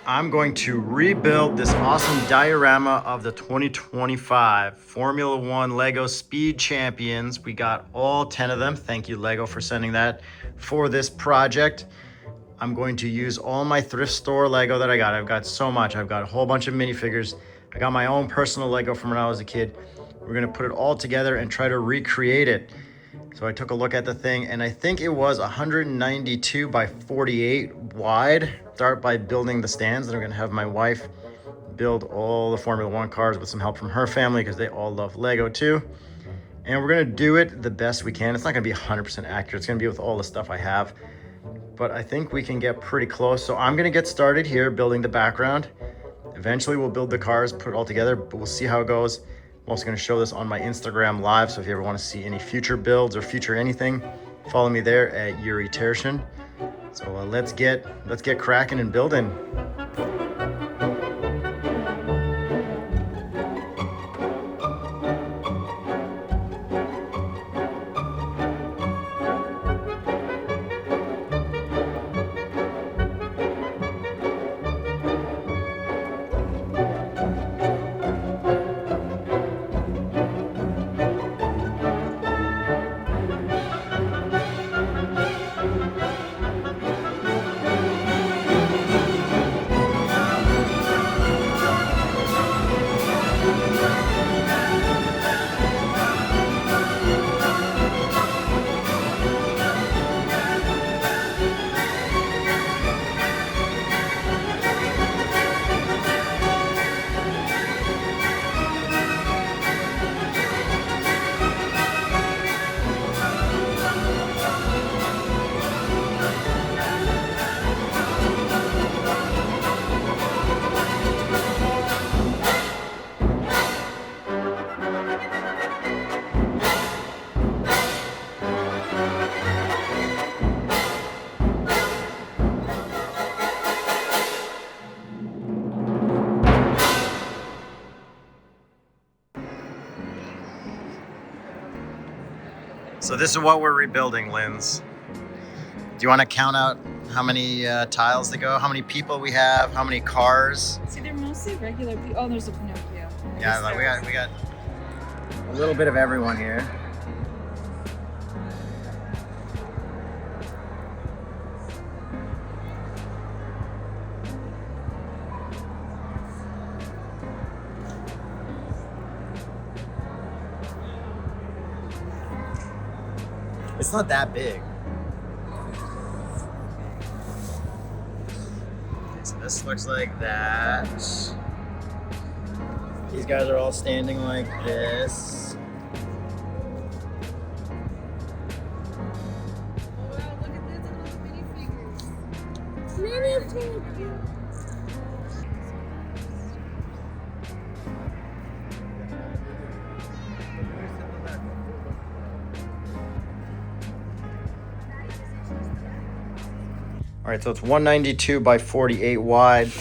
I'm going to rebuild this awesome diorama of the 2025 Formula One Lego Speed Champions. We got all 10 of them. Thank you, Lego, for sending that for this project. I'm going to use all my thrift store Lego that I got. I've got so much. I've got a whole bunch of minifigures. I got my own personal Lego from when I was a kid. We're gonna put it all together and try to recreate it. So I took a look at the thing and I think it was 192 by 48 wide. Start by building the stands, and I'm gonna have my wife build all the Formula One cars with some help from her family because they all love Lego too. And we're gonna do it the best we can. It's not gonna be 100% accurate. It's gonna be with all the stuff I have, but I think we can get pretty close. So I'm gonna get started here building the background. Eventually we'll build the cars, put it all together, but we'll see how it goes. I'm also gonna show this on my Instagram live, so if you ever wanna see any future builds or future anything, follow me there at Yuri Tereshyn. So let's get cracking and building. So this is what we're rebuilding, Linz. Do you want to count out how many tiles to go? How many people we have? How many cars? See, they're mostly regular people. Oh, there's a Pinocchio. Yeah, like we got a little bit of everyone here. It's not that big. So this looks like that. These guys are all standing like this. Oh, wow, look at this, all the minifigures. Minifigures. All right, so it's 192 by 48 wide.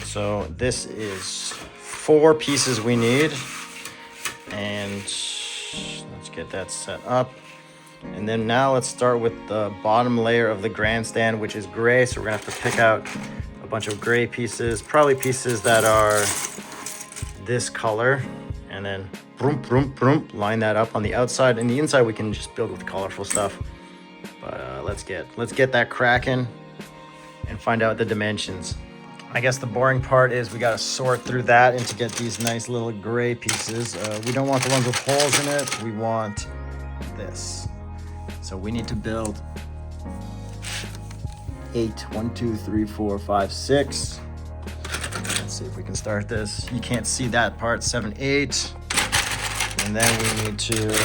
So this is 4 pieces we need. And let's get that set up. And then now let's start with the bottom layer of the grandstand, which is gray. So we're gonna have to pick out a bunch of gray pieces, probably pieces that are this color. And then broom, broom, broom, line that up on the outside. And the inside we can just build with colorful stuff. But let's get that cracking and find out the dimensions. I guess the boring part is we gotta sort through that and to get these nice little gray pieces. We don't want the ones with holes in it. We want this. So we need to build 8. 1, 2, 3, 4, 5, 6. Let's see if we can start this. You can't see that part. 7, 8. And then we need to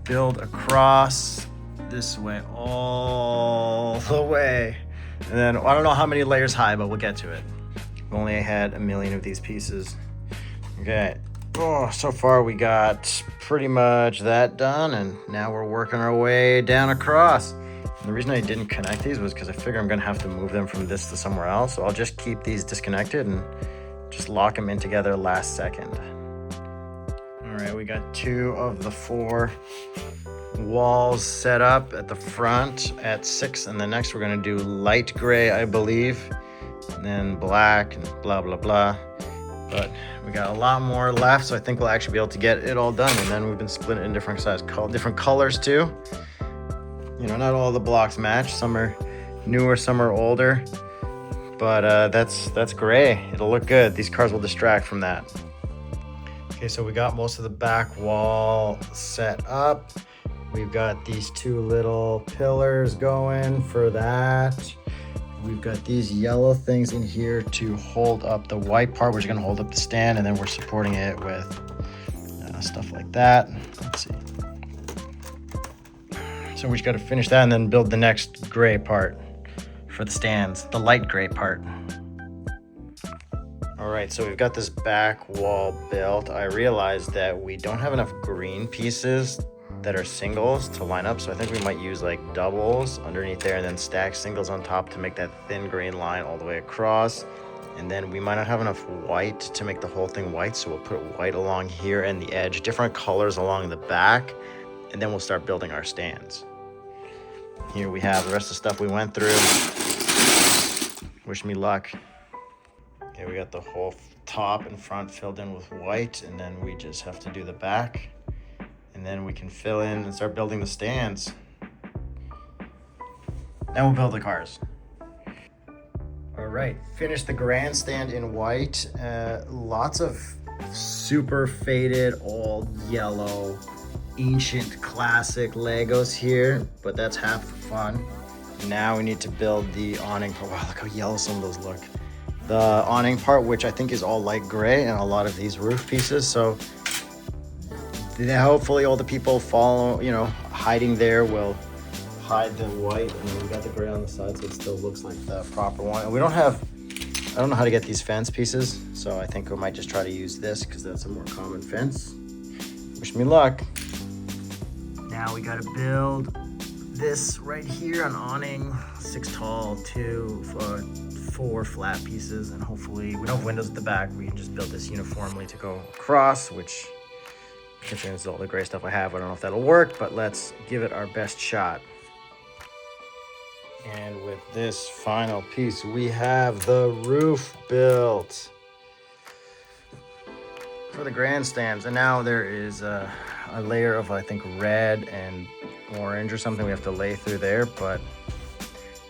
build across this way all the way. And then I don't know how many layers high, but we'll get to it. We've only had a million of these pieces. Okay. Oh, so far we got pretty much that done, and now we're working our way down across. And the reason I didn't connect these was because I figure I'm gonna have to move them from this to somewhere else. So I'll just keep these disconnected and just lock them in together last second. All right, we got 2 of the 4 walls set up at the front at 6, and then next we're gonna do light gray, I believe, and then black and blah blah blah. But we got a lot more left, so I think we'll actually be able to get it all done. And then we've been splitting it in different different colors too. You know, not all the blocks match. Some are newer, some are older. But that's gray. It'll look good. These cars will distract from that. Okay, so we got most of the back wall set up. We've got these 2 little pillars going for that. We've got these yellow things in here to hold up the white part, which is gonna hold up the stand, and then we're supporting it with stuff like that. Let's see. So we just gotta finish that and then build the next gray part for the stands, the light gray part. All right, so we've got this back wall built. I realized that we don't have enough green pieces that are singles to line up, so I think we might use like doubles underneath there and then stack singles on top to make that thin green line all the way across. And then we might not have enough white to make the whole thing white, so we'll put white along here and the edge, different colors along the back, and then we'll start building our stands. Here we have the rest of the stuff we went through. Wish me luck. Okay, we got the whole top and front filled in with white, and then we just have to do the back. And then we can fill in and start building the stands. Then we'll build the cars. All right, finished the grandstand in white. Lots of super faded, all yellow, ancient classic Legos here, but that's half the fun. Now we need to build the awning part. Wow, look how yellow some of those look. The awning part, which I think is all light gray, and a lot of these roof pieces. So hopefully all the people hiding there will hide the white, and then we got the gray on the side so it still looks like the proper one. And we don't have, I don't know how to get these fence pieces, so I think we might just try to use this because that's a more common fence. Wish me luck. Now we gotta build this right here, an awning, 6 tall, 4 flat pieces, and hopefully we don't have windows at the back. We can just build this uniformly to go across, which considering this is all the gray stuff I have, I don't know if that'll work, but let's give it our best shot. And with this final piece, we have the roof built for the grandstands. And now there is a layer of, I think, red and orange or something we have to lay through there, but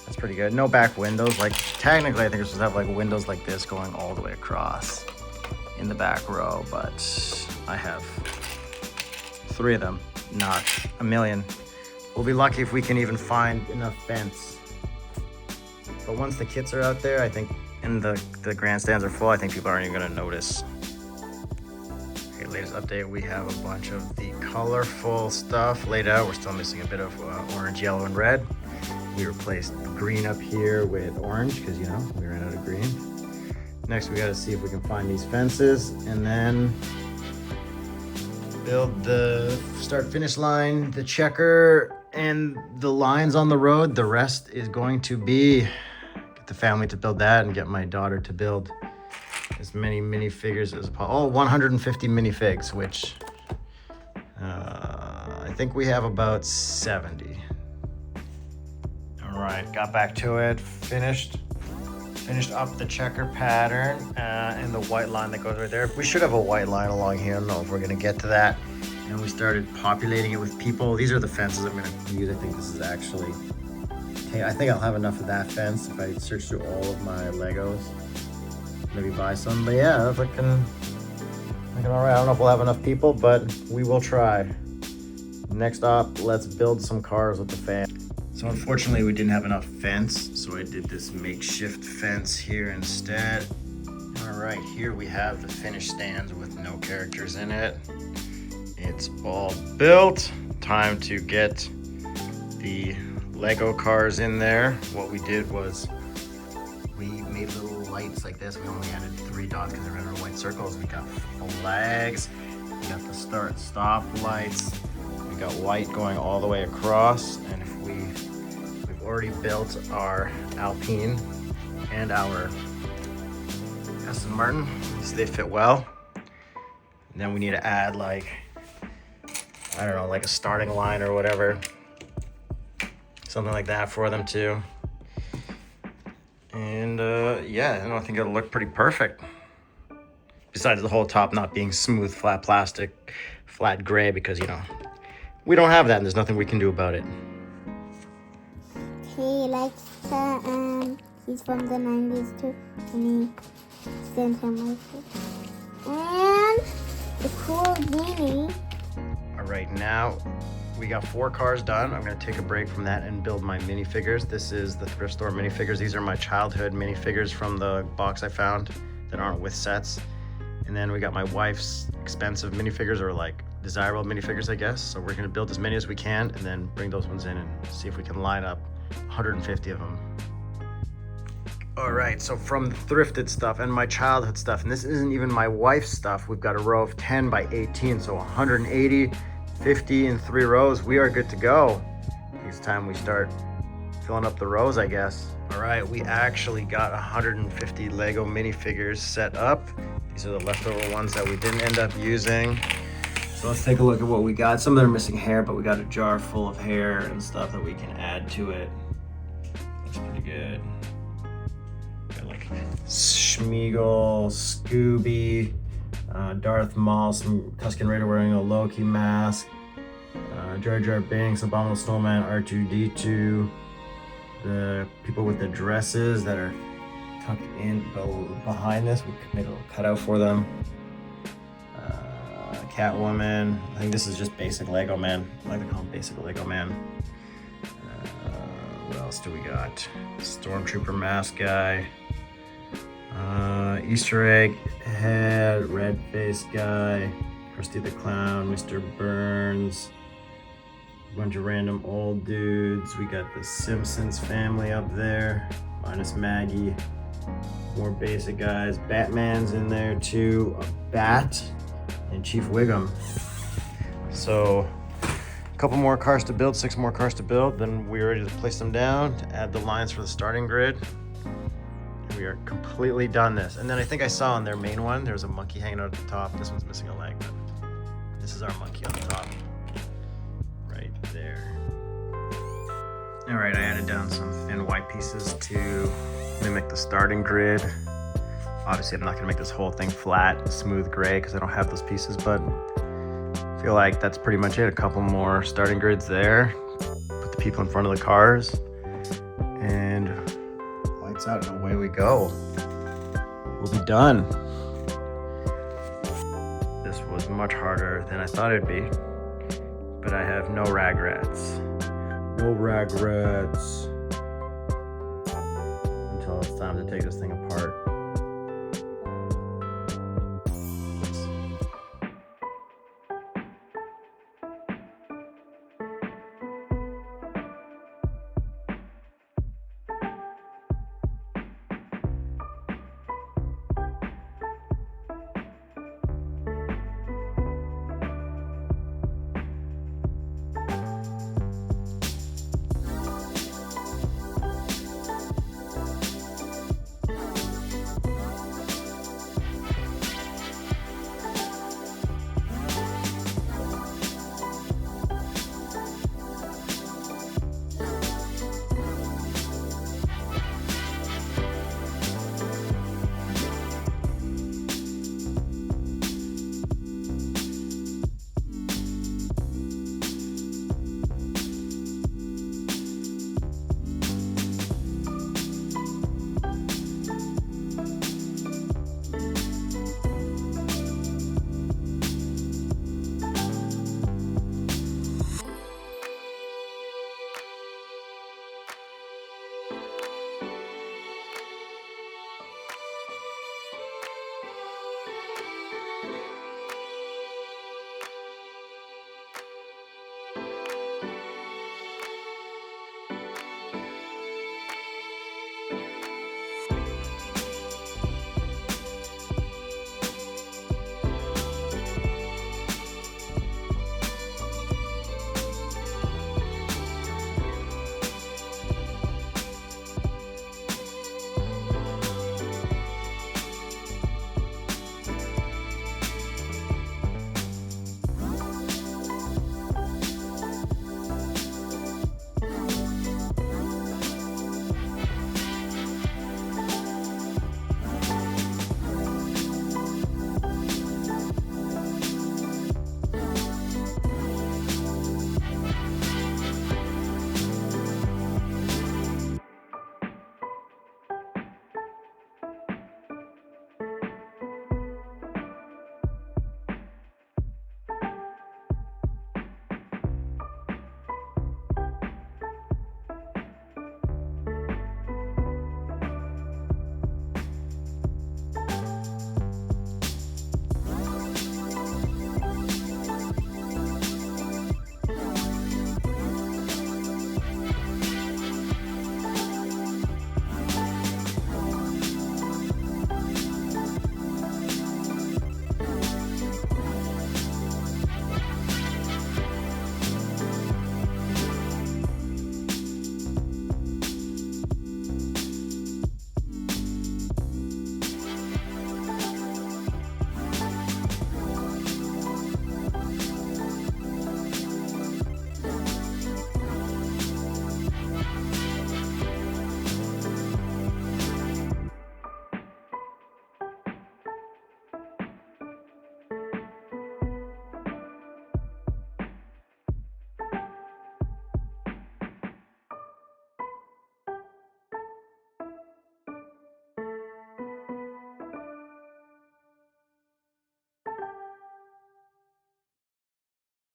that's pretty good. No back windows. Like, technically, I think we're supposed to have like windows like this going all the way across in the back row, but I have 3 of them, not a million. We'll be lucky if we can even find enough fence. But once the kits are out there, I think, and the grandstands are full, I think people aren't even gonna notice. Okay, latest update, we have a bunch of the colorful stuff laid out. We're still missing a bit of orange, yellow, and red. We replaced green up here with orange because, you know, we ran out of green. Next, we gotta see if we can find these fences and then build the start finish line, the checker, and the lines on the road. The rest is going to be get the family to build that and get my daughter to build as many minifigures as possible. Oh, 150 minifigs, which I think we have about 70. All right, got back to it, finished up the checker pattern and the white line that goes right there. We should have a white line along here. I don't know if we're gonna get to that. And we started populating it with people. These are the fences I'm gonna use. I think this is actually, hey, I think I'll have enough of that fence if I search through all of my Legos. Maybe buy some, but yeah, that's looking all right. I don't know if we'll have enough people, but we will try. Next up, let's build some cars with the fan. So unfortunately, we didn't have enough fence, so I did this makeshift fence here instead. All right, here we have the finished stands with no characters in it. It's all built. Time to get the Lego cars in there. What we did was we made little lights like this. We only added 3 dots because they ran out of white circles. We got flags. We got the start stop lights. We got white going all the way across. And if we've already built our Alpine and our Aston Martin. You see they fit well. And then we need to add like I don't know, like a starting line or whatever. Something like that for them too. And yeah, I think it'll look pretty perfect. Besides the whole top not being smooth, flat plastic, flat gray, because, you know, we don't have that and there's nothing we can do about it. He likes to, he's from the 90s too, and he sent him with it. And the cool beanie. All right, now we got 4 cars done. I'm gonna take a break from that and build my minifigures. This is the thrift store minifigures. These are my childhood minifigures from the box I found that aren't with sets. And then we got my wife's expensive minifigures, or like desirable minifigures, I guess. So we're gonna build as many as we can and then bring those ones in and see if we can line up 150 of them. All right, so from the thrifted stuff and my childhood stuff, and this isn't even my wife's stuff, we've got a row of 10 by 18, so 180, 50 in 3 rows. We are good to go. It's time we start filling up the rows, I guess. All right, we actually got 150 Lego minifigures set up. These are the leftover ones that we didn't end up using. So let's take a look at what we got. Some of them are missing hair, but we got a jar full of hair and stuff that we can add to it. Looks pretty good. Got like Schmeagol, Scooby, Darth Maul, some Tusken Raider wearing a Loki mask, Jar Jar Binks, Abominable Snowman, R2-D2, the people with the dresses that are tucked in behind this. We made a little cutout for them. Catwoman. I think this is just basic Lego Man. I like to call him basic Lego Man. What else do we got? Stormtrooper mask guy. Easter egg head, red face guy, Krusty the Clown, Mr. Burns, a bunch of random old dudes. We got the Simpsons family up there, minus Maggie. More basic guys. Batman's in there too, a bat, and Chief Wiggum. So a couple more cars to build, 6 more cars to build, then we're ready to place them down, to add the lines for the starting grid. We are completely done this. And then I think I saw on their main one, there's a monkey hanging out at the top. This one's missing a leg, but this is our monkey on the top. Right there. All right, I added down some thin white pieces to mimic the starting grid. Obviously, I'm not gonna make this whole thing flat, smooth gray, because I don't have those pieces, but I feel like that's pretty much it. A couple more starting grids there. Put the people in front of the cars, and lights out and away we go. We'll be done. This was much harder than I thought it'd be, but I have no regrets. No regrets. Until it's time to take this thing apart.